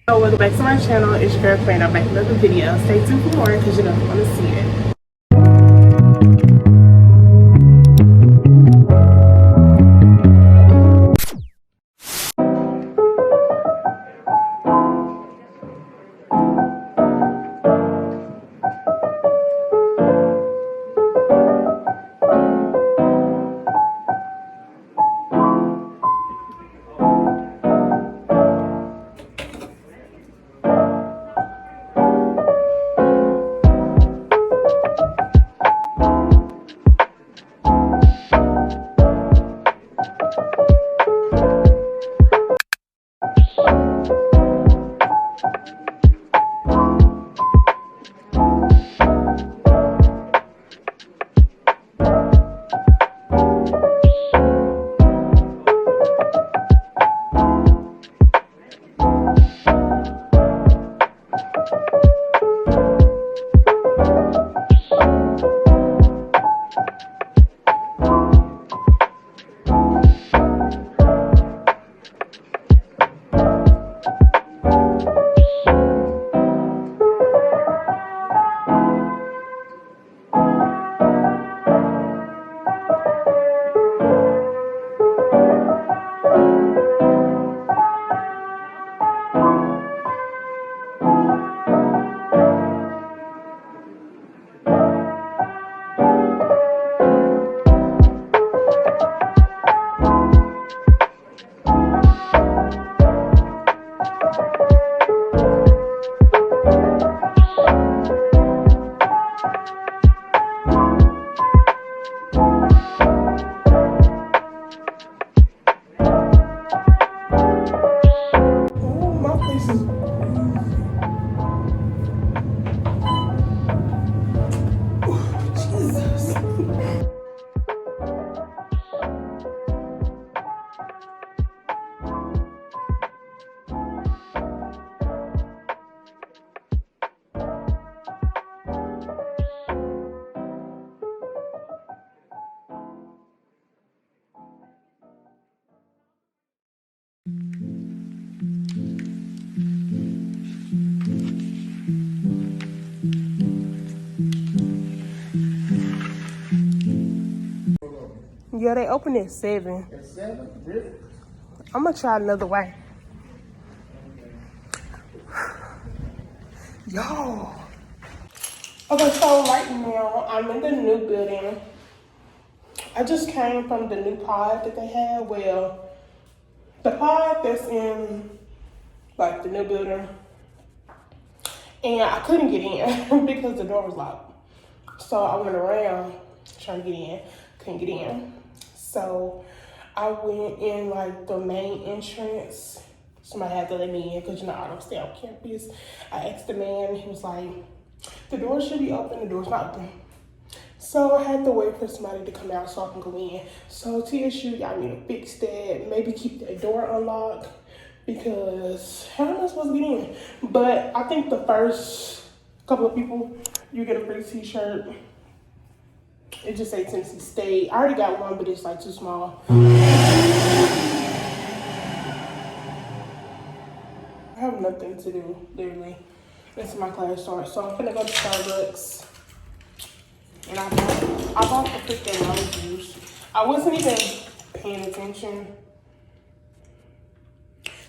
So welcome back to my channel. It's your girl Queen. I'm back with another video. Stay tuned for more because you know you want to see it. Yeah, they open at 7. At 7? Really? I'm gonna try another way. Yo. Okay, so right now I'm in the new building. I just came from the new pod that they had. Well, the pod that's in like the new building, and I couldn't get in because the door was locked. So I went around trying to get in, couldn't get in. So I went in like the main entrance. Somebody had to let me in because you know I don't stay on campus. I asked the man, he was like, the door should be open, the door's not open. So I had to wait for somebody to come out so I can go in. So TSU, y'all need to fix that. Maybe keep that door unlocked because how am I supposed to get in? But I think the first couple of people, you get a free t-shirt. It just says Tennessee State. I already got one, but it's like too small. I have nothing to do, literally. Until my class starts. So I'm gonna go to Starbucks. And I bought the freaking lime juice. I wasn't even paying attention.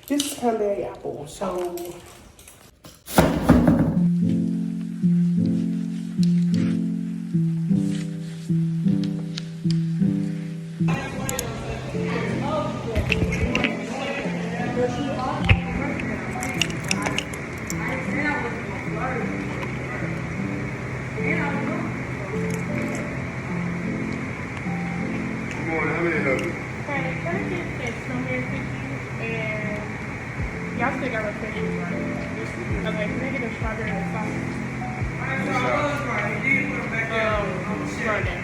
This is cranberry apple, so. How many of them? Okay, can I get that snowman cookie? And y'all still got refreshments, right? Okay, can I get a strawberry and sausage? Strawberry.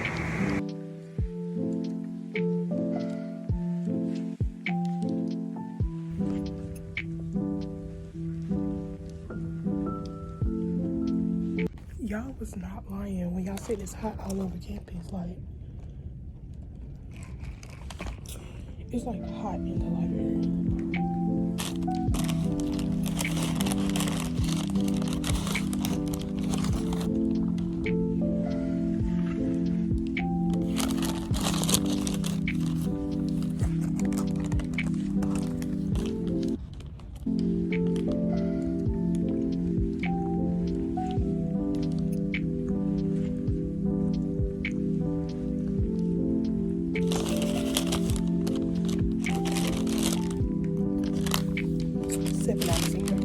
Y'all was not lying when y'all said it's hot all over campus. Like, it's like hot in the library. 7 out of 10.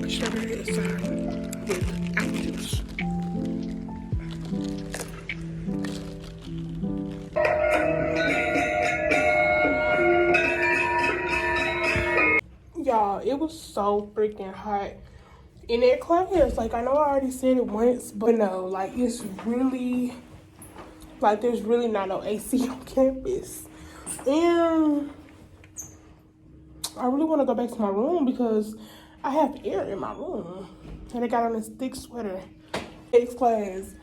Strawberry inside with apple juice. Y'all, it was so freaking hot in that class. Like, I know I already said it once, but no, like, it's really, like, there's really not no AC on campus. And I really want to go back to my room because I have air in my room. And I got on this thick sweater. Next class,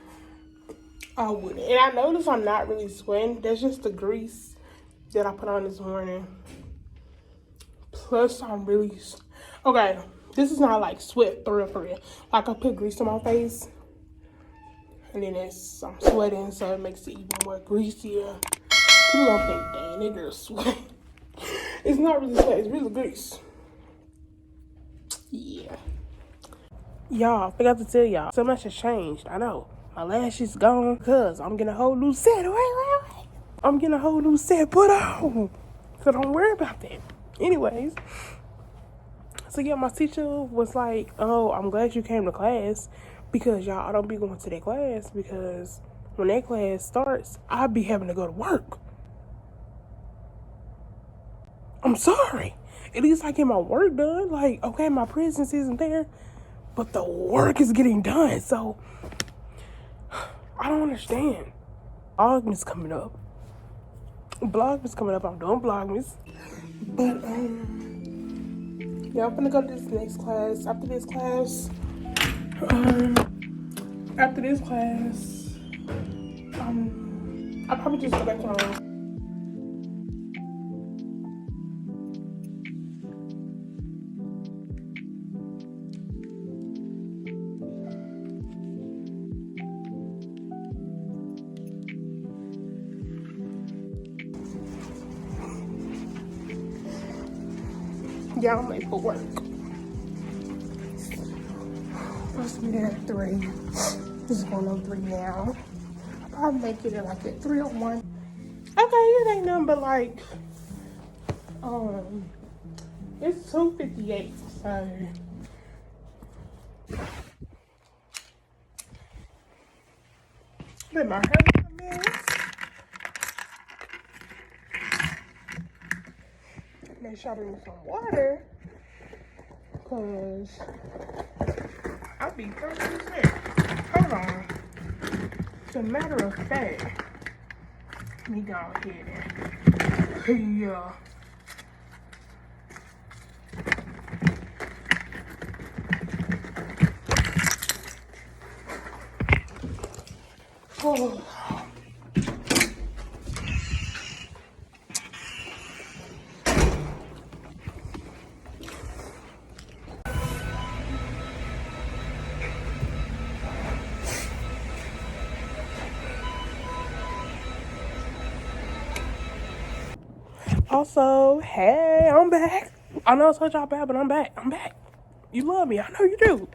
I wouldn't. And I notice I'm not really sweating. That's just the grease that I put on this morning. Plus, I'm really... Okay, this is not like sweat for real. Like, I put grease on my face. And then I'm sweating, so it makes it even more greasier. People don't think, dang, that girl sweat. It's not really sweat, it's really grease. Yeah. Y'all, I forgot to tell y'all, so much has changed. I know. My lash is gone because I'm getting a whole new set. Wait. I'm getting a whole new set put on. So don't worry about that. Anyways. So yeah, my teacher was like, oh, I'm glad you came to class. Because y'all, I don't be going to that class. Because when that class starts, I'll be having to go to work. I'm sorry. At least I get my work done. Like, okay, my presence isn't there, but the work is getting done. So, I don't understand. Vlogmas coming up. I'm doing Vlogmas. But, yeah, I'm gonna go to this next class. After this class, I'll probably just go back to my room. Yeah, I'm late for work. Supposed to be there at 3. This is going on 3 now. I'll probably make it at like at 3:01. Okay, it ain't nothing but like, it's 2:58, so. Let my hair look a mess. Make sure I drink some water, cause I'll be perfectly sick. Hold on. As a matter of fact, let me go ahead and yeah. Oh. Also, hey, I'm back. I know I told y'all bad, but I'm back. You love me. I know you do.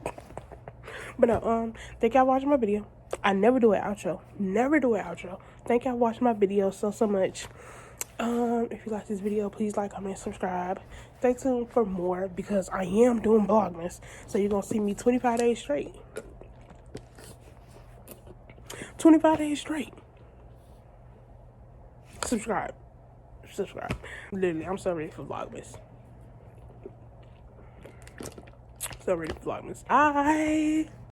But no, thank y'all for watching my video. I never do an outro. Thank y'all for watching my video so much. If you like this video, please like, comment, subscribe. Stay tuned for more because I am doing Vlogmas. So you're going to see me 25 days straight. 25 days straight. Subscribe. Literally, I'm so ready for Vlogmas. Bye.